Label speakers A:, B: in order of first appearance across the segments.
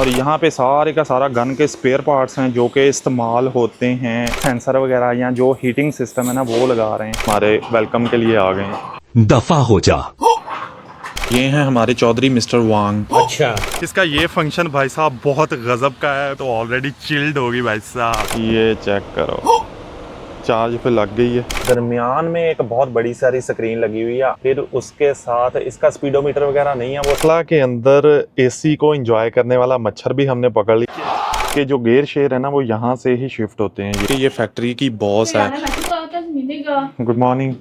A: और यहाँ पे सारे का सारा गन के स्पेयर पार्ट्स हैं जो कि इस्तेमाल होते हैं। सेंसर वगैरह या जो हीटिंग सिस्टम है ना वो लगा रहे हैं। हमारे वेलकम के लिए आ गए हैं।
B: दफा हो जा।
A: ये हैं हमारे चौधरी मिस्टर वांग।
C: अच्छा,
A: इसका ये फंक्शन भाई साहब बहुत गजब का है, तो ऑलरेडी चिल्ड होगी भाई साहब। ये चेक करो, चार्ज पे लग गई है। दरमियान में एक बहुत बड़ी सारी स्क्रीन लगी हुई है, फिर उसके साथ इसका स्पीडोमीटर वगैरह नहीं है। वो असला के अंदर एसी को एंजॉय करने वाला मच्छर भी हमने पकड़ लिया कि जो गेयर शेयर है ना वो यहाँ से ही शिफ्ट होते हैं। ये फैक्ट्री की बॉस है। Good morning.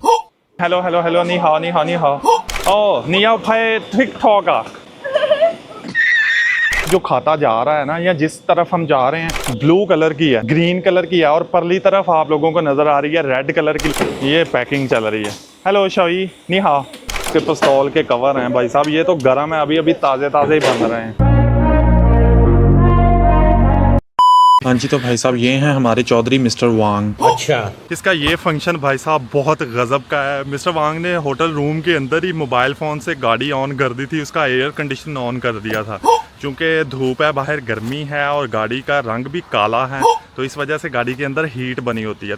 A: Hello hello hello, नी हाओ नी हाओ नी हाओ। ओ नी याओ फाई टिकटॉक आ। जो खाता जा रहा है ना, या जिस तरफ हम जा रहे हैं ब्लू कलर की है, ग्रीन कलर की है, और परली तरफ आप लोगों को नजर आ रही है रेड कलर की। ये पैकिंग चल रही है। हेलो शाही नी हाओ। इसके पिस्तौल के कवर हैं भाई साहब, ये तो गर्म है, अभी अभी ताज़े ताज़े ही बन रहे हैं। हाँ जी, तो भाई साहब ये हैं हमारे चौधरी मिस्टर वांग।
C: अच्छा,
A: इसका ये फंक्शन भाई साहब बहुत गजब का है। मिस्टर वांग ने होटल रूम के अंदर ही मोबाइल फ़ोन से गाड़ी ऑन कर दी थी, उसका एयर कंडीशन ऑन कर दिया था। क्योंकि धूप है, बाहर गर्मी है और गाड़ी का रंग भी काला है, तो इस वजह से गाड़ी के अंदर हीट बनी होती है।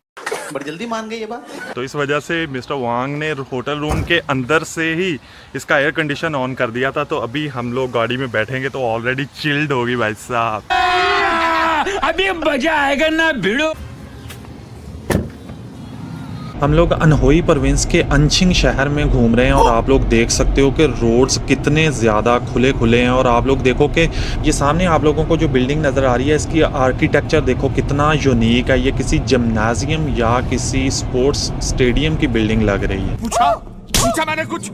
D: बड़ी जल्दी मान गई ये बात।
A: तो इस वजह से मिस्टर वांग ने होटल रूम के अंदर से ही इसका एयर कंडीशन ऑन कर दिया था। तो अभी हम लोग गाड़ी में बैठेंगे तो ऑलरेडी चिल्ड होगी भाई साहब।
B: अभी मजा आएगा ना भिड़ो।
A: हम लोग अनहोई प्रोविंस के अंशिंग शहर में घूम रहे हैं और आप लोग देख सकते हो कि रोड्स कितने ज़्यादा खुले खुले हैं। और आप लोग देखो कि ये सामने आप लोगों को जो बिल्डिंग नज़र आ रही है, इसकी आर्किटेक्चर देखो कितना यूनिक है। ये किसी जिम्नाजियम या किसी स्पोर्ट्स स्टेडियम की बिल्डिंग लग रही है।
B: पूछा मैंने कुछ।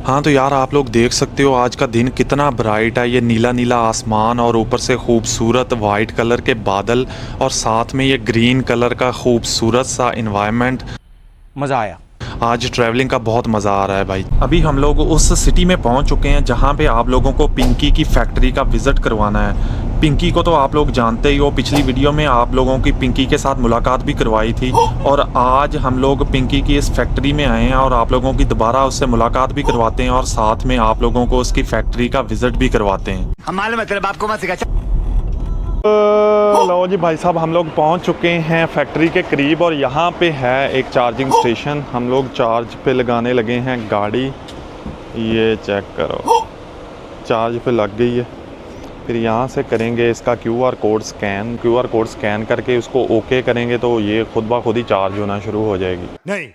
A: हाँ तो यार आप लोग देख सकते हो आज का दिन कितना ब्राइट है। ये नीला नीला आसमान और ऊपर से खूबसूरत वाइट कलर के बादल और साथ में ये ग्रीन कलर का खूबसूरत सा इन्वायरमेंट।
B: मजा आया।
A: आज ट्रैवलिंग का बहुत मज़ा आ रहा है भाई। अभी हम लोग उस सिटी में पहुंच चुके हैं जहां पे आप लोगों को पिंकी की फैक्ट्री का विज़िट करवाना है। पिंकी को तो आप लोग जानते ही हो, पिछली वीडियो में आप लोगों की पिंकी के साथ मुलाकात भी करवाई थी। और आज हम लोग पिंकी की इस फैक्ट्री में आए हैं और आप लोगों की दोबारा उससे मुलाकात भी करवाते हैं और साथ में आप लोगों को उसकी फैक्ट्री का विज़िट भी करवाते हैं।
B: हमारे मतलब आपको मत सिखा।
A: लो जी भाई साहब, हम लोग पहुंच चुके हैं फैक्ट्री के करीब और यहाँ पे है एक चार्जिंग स्टेशन। हम लोग चार्ज पे लगाने लगे हैं गाड़ी। ये चेक करो, चार्ज पे लग गई है। फिर यहाँ से करेंगे इसका QR code scan. QR code scan करके उसको ओके करेंगे तो ये खुद ब खुद ही चार्ज होना शुरू हो जाएगी।
B: नहीं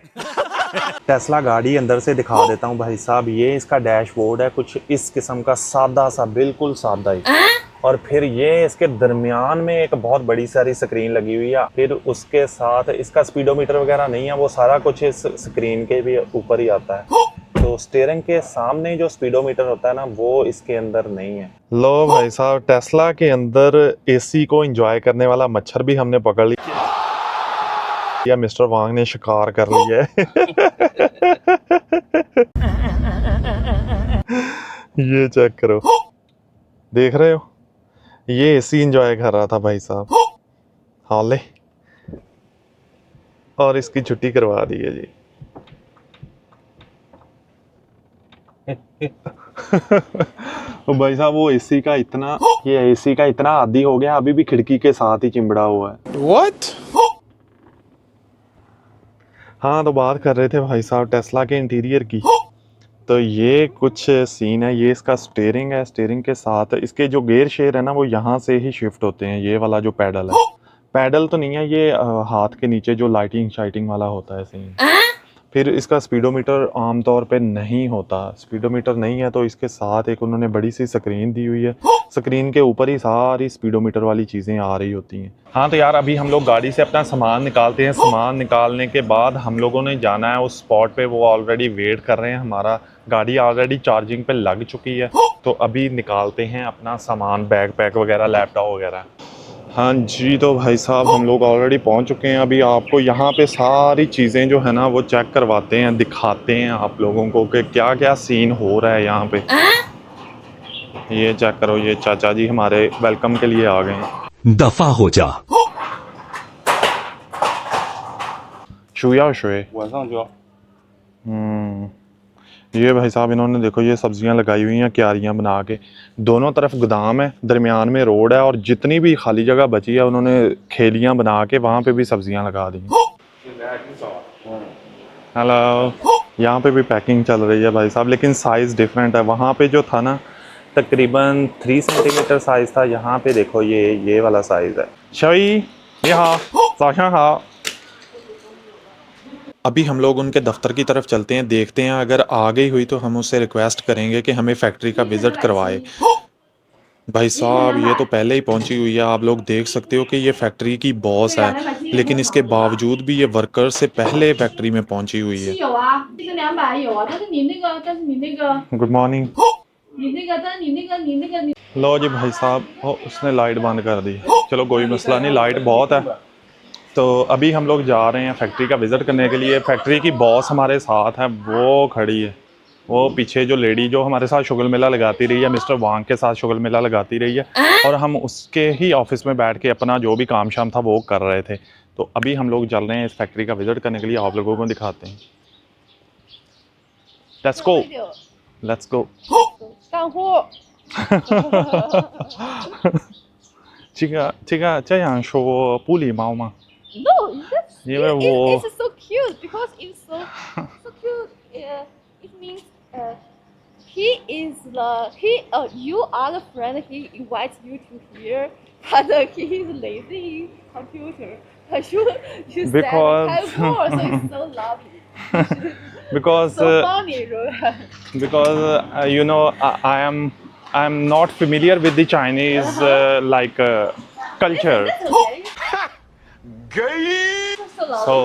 A: टेस्ला गाड़ी अंदर से दिखा देता हूँ भाई साहब। ये इसका डैशबोर्ड है, कुछ इस किस्म का सादा सा, बिल्कुल सादा ही। और फिर ये इसके दरमियान में एक बहुत बड़ी सारी स्क्रीन लगी हुई है। फिर उसके साथ इसका स्पीडोमीटर वगैरह नहीं है, वो सारा कुछ इस स्क्रीन के भी ऊपर ही आता है। तो स्टीयरिंग के सामने जो स्पीडोमीटर होता है ना, वो इसके अंदर नहीं है। लो भाई साहब, टेस्ला के अंदर एसी को एंजॉय करने वाला मच्छर भी हमने पकड़ लिया। मिस्टर वांग ने शिकार कर लिया है। ये चेक करो, देख रहे हो, ये एसी एंजॉय कर रहा था भाई साहब। हाले और इसकी छुट्टी करवा दी है जी। तो भाई साहब वो एसी का इतना, ये एसी का इतना आदी हो गया, अभी भी खिड़की के साथ ही चिंबड़ा हुआ है।
B: What?
A: हाँ तो बात कर रहे थे भाई साहब टेस्ला के इंटीरियर की। तो ये कुछ सीन है। ये इसका स्टीयरिंग है, स्टीयरिंग के साथ इसके जो गेयर शेयर है ना वो यहाँ से ही शिफ्ट होते हैं। ये वाला जो पैडल है, पैडल तो नहीं है ये, हाथ के नीचे जो लाइटिंग शाइटिंग वाला होता है सीन। फिर इसका स्पीडोमीटर आमतौर पे नहीं होता, स्पीडोमीटर नहीं है तो इसके साथ एक उन्होंने बड़ी सी स्क्रीन दी हुई है। स्क्रीन के ऊपर ही सारी स्पीडोमीटर वाली चीज़ें आ रही होती हैं। हाँ तो यार अभी हम लोग गाड़ी से अपना सामान निकालते हैं। सामान निकालने के बाद हम लोगों ने जाना है उस स्पॉट पे, वो ऑलरेडी वेट कर रहे हैं। हमारा गाड़ी ऑलरेडी चार्जिंग पे लग चुकी है, तो अभी निकालते हैं अपना सामान, बैग पैक वगैरह, लैपटॉप वगैरह। हाँ जी, तो भाई साहब हम लोग ऑलरेडी पहुंच चुके हैं। अभी आपको यहाँ पे सारी चीज़ें जो है ना वो चेक करवाते हैं, दिखाते हैं आप लोगों को कि क्या क्या सीन हो रहा है यहाँ पे। ये चेक करो, ये चाचा जी हमारे वेलकम के लिए आ गए हैं।
B: दफा हो जा।
A: शुया शुए। ये भाई साहब इन्होंने देखो ये सब्जियां लगाई हुई हैं क्यारियां बना के, दोनों तरफ गोदाम है, दरमियान में रोड है और जितनी भी खाली जगह बची है उन्होंने खेलियां बना के वहाँ पे भी सब्जियां लगा दी। हेलो, यहाँ पे भी पैकिंग चल रही है भाई साहब, लेकिन साइज़ डिफरेंट है। वहाँ पे जो था ना तकरीबन 3 सेंटीमीटर साइज़ था, यहाँ पे देखो ये वाला साइज़ है। शई यहाँ हाँ। अभी हम लोग उनके दफ्तर की तरफ चलते हैं, देखते हैं अगर आ गई हुई तो हम उससे रिक्वेस्ट करेंगे कि हमें फैक्ट्री का विज़िट करवाए। भाई साहब ये तो पहले ही पहुंची हुई है, आप लोग देख सकते हो कि ये फैक्ट्री की बॉस है, लेकिन इसके बावजूद भी ये वर्कर से पहले फैक्ट्री में पहुंची हुई है।
C: 有啊，这个200有啊，但是你那个，गुड
A: मॉर्निंग।
C: 但是你
A: लो जी भाई साहब, उसने लाइट बंद कर दी। चलो कोई मसला नहीं, लाइट बहुत है। तो अभी हम लोग जा रहे हैं फैक्ट्री का विज़िट करने के लिए। फैक्ट्री की बॉस हमारे साथ है, वो खड़ी है। वो पीछे जो लेडी जो हमारे साथ शुगल मेला लगाती रही है, मिस्टर वांग के साथ शुगल मेला लगाती रही है, और हम उसके ही ऑफिस में बैठ के अपना जो भी काम शाम था वो कर रहे थे। तो अभी हम लोग चल रहे हैं इस फैक्ट्री का विज़िट करने के लिए, आप लोगों को दिखाते हैं। Let's go, let's go.
C: 干货。
A: 这个这样说不礼貌吗？
C: No, that's,
A: 因为我
C: it's so cute because it's so cute. It means you are the friend. He invites you to here, but he is lazy in computer. You
A: Because-
C: said more, so it's so lovely.
A: because
C: So funny, right?
A: because you know I'm not familiar with the Chinese culture,
C: It's okay. So lovely.
A: so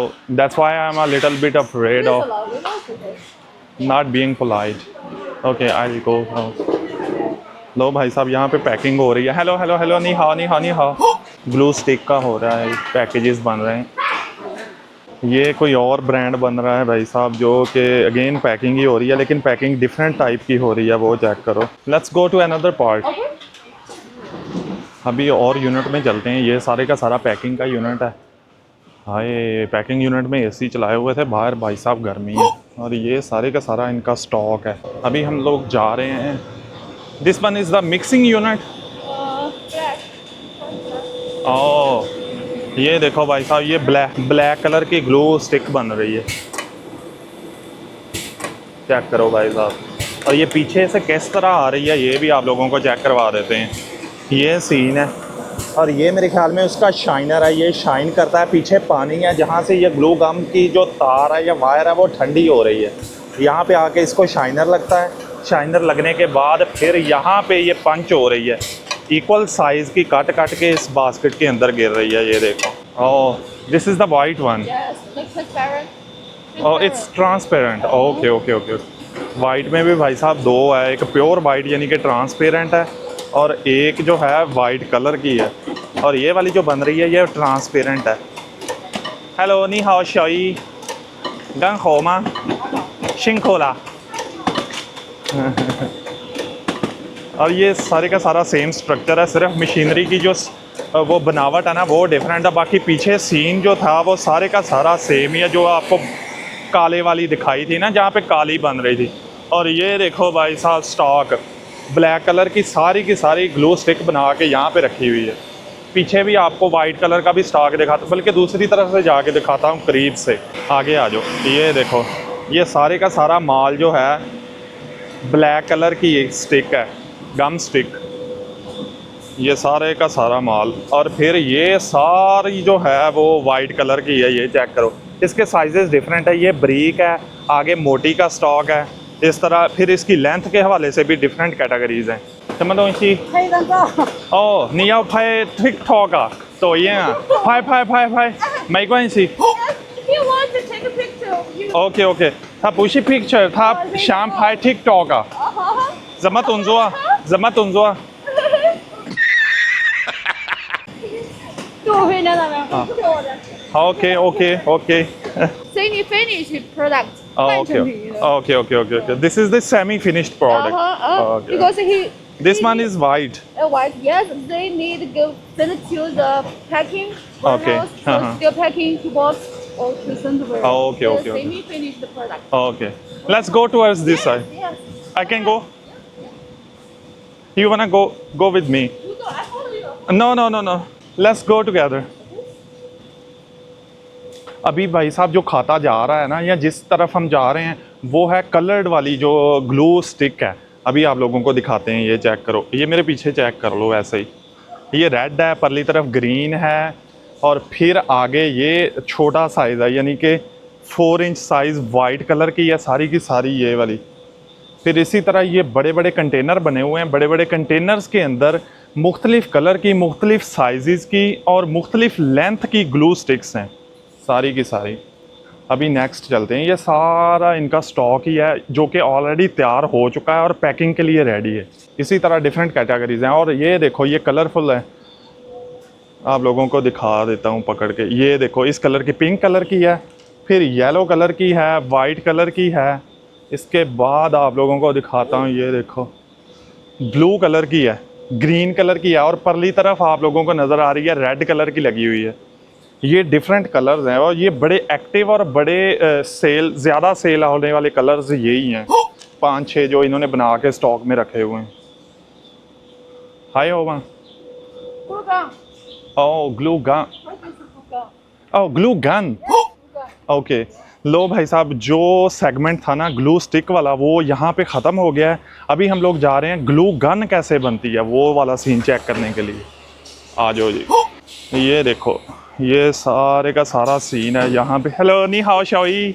A: that's why I'm a little bit afraid
C: So
A: of
C: lovely. That's okay.
A: not being polite. Okay, I'll go now. लो भाई साहब यहाँ पे packing हो रही है। Hello hello hello, नी हाओ नी हाओ नी हाओ। ग्लू स्टिक का हो रहा है, पैकेजेस बन रहे हैं। ये कोई और ब्रांड बन रहा है भाई साहब, जो कि अगेन पैकिंग ही हो रही है, लेकिन पैकिंग डिफरेंट टाइप की हो रही है, वो चेक करो। Let's go to another part. अभी और यूनिट में चलते हैं। ये सारे का सारा पैकिंग का यूनिट है। हाय, पैकिंग यूनिट में एसी चलाए हुए थे, बाहर भाई साहब गर्मी है, और ये सारे का सारा इनका स्टॉक है। अभी हम लोग जा रहे हैं। This one is the mixing unit. Oh, ये देखो भाई साहब, ये ब्लैक कलर की ग्लू स्टिक बन रही है, चेक करो भाई साहब। और ये पीछे से किस तरह आ रही है ये भी आप लोगों को चेक करवा देते हैं। ये सीन है, और ये मेरे ख्याल में उसका शाइनर है, ये शाइन करता है। पीछे पानी है जहाँ से ये ग्लू गम की जो तार है या वायर है वो ठंडी हो रही है। यहाँ पे आके इसको शाइनर लगता है, शाइनर लगने के बाद फिर यहाँ पे ये पंच हो रही है, इक्वल साइज़ की कट के इस बास्केट के अंदर गिर रही है। ये देखो। Oh, this is the white one.
C: Yes, like transparent.
A: Oh, it's transparent. Okay okay okay. White में भी भाई साहब दो है, एक प्योर वाइट यानी कि ट्रांसपेरेंट है, और एक जो है वाइट कलर की है, और ये वाली जो बन रही है ये ट्रांसपेरेंट है। हेलो, नी हाओ शाई, गंग हो मा, शिंग खोला। और ये सारे का सारा सेम स्ट्रक्चर है, सिर्फ मशीनरी की जो वो बनावट है ना वो डिफरेंट है, बाकी पीछे सीन जो था वो सारे का सारा सेम ही है, जो आपको काले वाली दिखाई थी ना जहाँ पे काली बन रही थी। और ये देखो भाई साहब, स्टॉक ब्लैक कलर की सारी ग्लू स्टिक बना के यहाँ पे रखी हुई है। पीछे भी आपको वाइट कलर का भी स्टॉक दिखाता, बल्कि दूसरी तरफ से जाके दिखाता हूँ करीब से। आगे आ जाओ। ये देखो, ये सारे का सारा माल जो है ब्लैक कलर की एक स्टिक है, गम स्टिक, ये सारे का सारा माल। और फिर ये सारी जो है वो वाइट कलर की है, ये चेक करो। इसके साइजेस डिफरेंट है, ये ब्रीक है, आगे मोटी का स्टॉक है, इस तरह। फिर इसकी लेंथ के हवाले से भी डिफरेंट कैटेगरीज हैं। ओह, 你要拍 TikTok 啊，抖音啊，拍，没关系。
C: If you want to take a picture of you.
A: OK OK， 他不是 picture， 他想拍 TikTok 啊。怎么动作？怎么动作？
C: 做回来了没有？
A: OK OK OK。
C: 所以你 finish product
A: Oh,
C: 半
A: OK
C: 成品的。
A: OK OK OK OK。This is the semi-finished product. Okay.
C: Because he
A: This one is white.
C: white. Yes, they need to go send it to the packing
A: Okay.
C: warehouse for still packing to box all to Sunderberg.
A: Oh, okay,
C: The
A: okay, okay.
C: semi-finished product.
A: Okay, let's go towards this side.
C: Yes.
A: I can go. You wanna go with me?
C: You go. I follow you.
A: No. Let's go together. अभी भाई साहब जो खाता जा रहा है ना, या जिस तरफ हम जा रहे हैं, वो है कलर्ड वाली जो ग्लू स्टिक है। अभी आप लोगों को दिखाते हैं, ये चेक करो, ये मेरे पीछे चेक कर लो। ऐसे ही ये रेड है, परली तरफ ग्रीन है, और फिर आगे ये छोटा साइज़ है, यानी कि 4 इंच साइज़ वाइट कलर की है सारी की सारी ये वाली। फिर इसी तरह ये बड़े बड़े कंटेनर बने हुए हैं। बड़े बड़े कंटेनर्स के अंदर मुख्तलिफ़ कलर की, मुख्तलिफ़ साइज़ की और मुख्तलिफ़ लेंथ की ग्लू स्टिक्स हैं सारी की सारी। अभी नेक्स्ट चलते हैं। ये सारा इनका स्टॉक ही है जो कि ऑलरेडी तैयार हो चुका है और पैकिंग के लिए रेडी है। इसी तरह डिफरेंट कैटेगरीज हैं। और ये देखो, ये कलरफुल है, आप लोगों को दिखा देता हूँ पकड़ के। ये देखो, इस कलर की, पिंक कलर की है, फिर येलो कलर की है, वाइट कलर की है। इसके बाद आप लोगों को दिखाता हूँ, ये देखो ब्लू कलर की है, ग्रीन कलर की है, और परली तरफ आप लोगों को नज़र आ रही है रेड कलर की लगी हुई है। ये डिफरेंट कलर्स हैं और ये बड़े एक्टिव और बड़े ज़्यादा सेल होने वाले कलर्स यही हैं। 5-6 जो इन्होंने बना के स्टॉक में रखे हुए हैं। हाय ओवा, ओह ग्लू गन, ओह ग्लू गन, ओके। लो भाई साहब, जो सेगमेंट था ना ग्लू स्टिक वाला, वो यहाँ पे ख़त्म हो गया है। अभी हम लोग जा रहे हैं ग्लू गन कैसे बनती है वो वाला सीन चेक करने के लिए। आ जाओ जी। ये देखो, ये सारे का सारा सीन है यहाँ पे। हेलो, नी हाओ शाओई।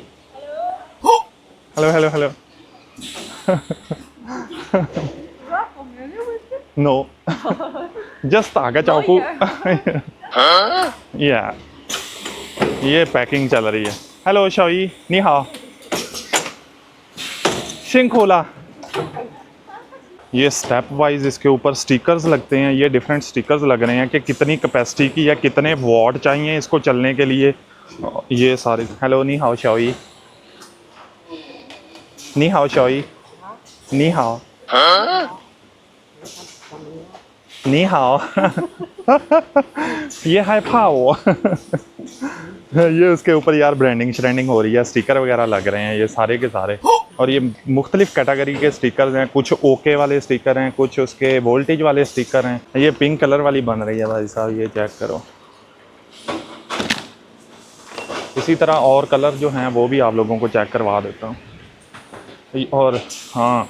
A: Hello hello hello. No, just आगे चाकू। या ये पैकिंग चल रही है। हेलो शाओई, नी हाओ, शिंखोला। ये स्टेप वाइज इसके ऊपर स्टिकर्स लगते हैं। ये डिफरेंट स्टिकर्स लग रहे हैं कि कितनी कैपेसिटी की या कितने वॉट चाहिए इसको चलने के लिए। ये सारे। हेलो, नी हाओ शाओई, नी हाओ शाओई, नी हाओ, नी हाओ। ये है पाओ। ये उसके ऊपर यार ब्रांडिंग हो रही है, स्टिकर वगैरह लग रहे हैं ये सारे के सारे। और ये मुख्तलिफ कैटेगरी के स्टिकर्स हैं, कुछ ओके वाले स्टिकर हैं, कुछ उसके वोल्टेज वाले स्टिकर हैं। ये पिंक कलर वाली बन रही है भाई साहब, ये चेक करो। इसी तरह और कलर जो हैं वो भी आप लोगों को चेक करवा देता हूँ। और हाँ,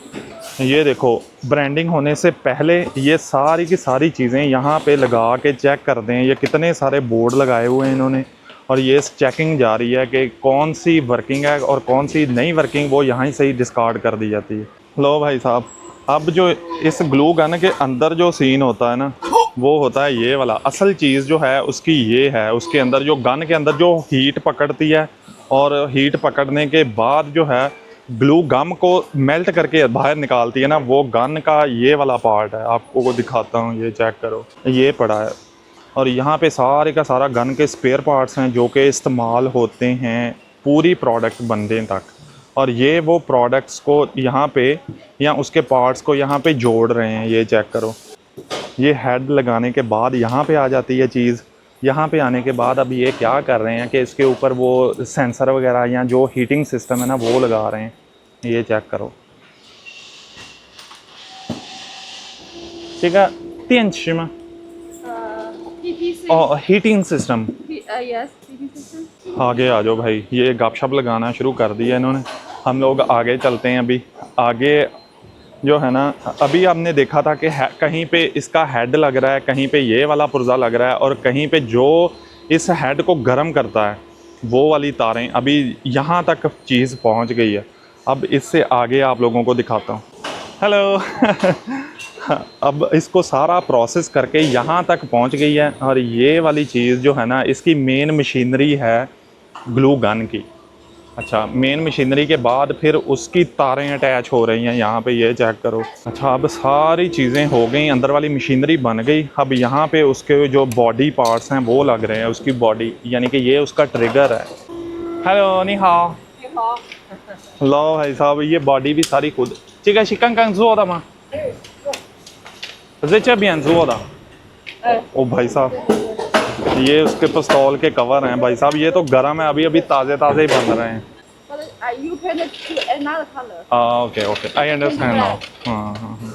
A: ये देखो, ब्रांडिंग होने से पहले ये सारी की सारी चीज़ें यहाँ पे लगा के चेक कर दें। ये कितने सारे बोर्ड लगाए हुए हैं इन्होंने, और ये चेकिंग जारी है कि कौन सी वर्किंग है और कौन सी नहीं वर्किंग, वो यहाँ से ही डिस्कार्ड कर दी जाती है। लो भाई साहब, अब जो इस ग्लू गन के अंदर जो सीन होता है ना, वो होता है ये वाला। असल चीज़ जो है उसकी ये है, उसके अंदर जो गन के अंदर जो हीट पकड़ती है, और हीट पकड़ने के बाद जो है ग्लू गम को मेल्ट करके बाहर निकालती है ना, वो गन का ये वाला पार्ट है। आपको को दिखाता हूँ, ये चेक करो, ये पड़ा है। और यहाँ पे सारे का सारा गन के स्पेयर पार्ट्स हैं जो कि इस्तेमाल होते हैं पूरी प्रोडक्ट बनने तक। और ये वो प्रोडक्ट्स को यहाँ पे, या उसके पार्ट्स को यहाँ पे जोड़ रहे हैं। ये चेक करो, ये हेड लगाने के बाद यहाँ पे आ जाती है चीज़। यहाँ पे आने के बाद अब ये क्या कर रहे हैं कि इसके ऊपर वो सेंसर वगैरह या जो हीटिंग सिस्टम है ना, वो लगा रहे हैं। ये चेक करो, ठीक है। 电池吗?
C: PPC.
A: और heating system.
C: Yes, heating system.
A: आगे आ जाओ भाई, ये गपशप लगाना शुरू कर दिया इन्होंने। हम लोग आगे चलते हैं। अभी आगे जो है ना, अभी हमने देखा था कि कहीं पे इसका हेड लग रहा है, कहीं पे ये वाला पुर्जा लग रहा है, और कहीं पे जो इस हेड को गर्म करता है वो वाली तारें। अभी यहाँ तक चीज़ पहुँच गई है। अब इससे आगे आप लोगों को दिखाता हूँ। हेलो। अब इसको सारा प्रोसेस करके यहाँ तक पहुँच गई है, और ये वाली चीज़ जो है ना, इसकी मेन मशीनरी है ग्लू गन की। अच्छा, मेन मशीनरी के बाद फिर उसकी तारें अटैच हो रही हैं यहाँ पे, ये चेक करो। अच्छा, अब सारी चीज़ें हो गई, अंदर वाली मशीनरी बन गई। अब यहाँ पे उसके जो बॉडी पार्ट्स हैं वो लग रहे हैं, उसकी बॉडी, यानी कि ये उसका ट्रिगर है। हेलो, नी हाओ। लो भाई साहब, ये बॉडी भी सारी खुद। 这个是刚刚做的吗？在这边做的。ओ भाई साहब, ये उसके पिस्तौल के कवर हैं भाई साहब, ये तो गर्म है, अभी अभी ताज़े ताज़े ही बन रहे हैं।
C: But you paint it to another color.
A: Okay okay, I understand now. हाँ हाँ हाँ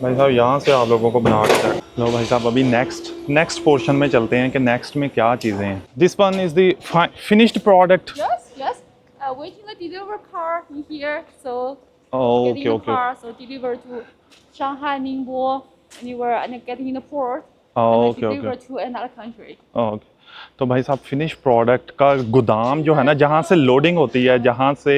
A: भाई साहब, यहाँ से आप लोगों को बना के लो भाई साहब। अभी नेक्स्ट पोर्शन में चलते हैं कि नेक्स्ट में क्या चीज़ें हैं। This one is the finished product.
C: Yes. Waiting the deliver car in here. So
A: okay
C: getting the
A: okay
C: car, so deliver to Shanghai, Ningbo, anywhere, and then getting in the port.
A: Okay
C: And then deliver
A: okay
C: to another country.
A: Okay. तो भाई साहब, finish product का गोदाम जो है ना, जहाँ से लोडिंग होती है, जहाँ से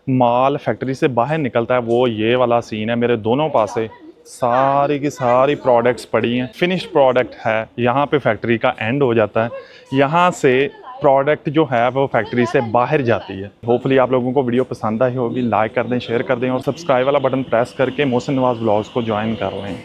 A: माल फैक्ट्री से बाहर निकलता है, वो ये वाला सीन है। मेरे दोनों पासे सारी की सारी प्रोडक्ट्स पड़ी हैं, फिनिश्ड प्रोडक्ट है। यहाँ पे फैक्ट्री का एंड हो जाता है, यहाँ से प्रोडक्ट जो है वो फैक्ट्री से बाहर जाती है। होपफुली आप लोगों को वीडियो पसंद आई होगी। लाइक कर दें, शेयर कर दें और सब्सक्राइब वाला बटन प्रेस करके मोहसिन नवाज़ व्लॉग्स को ज्वाइन कर लें।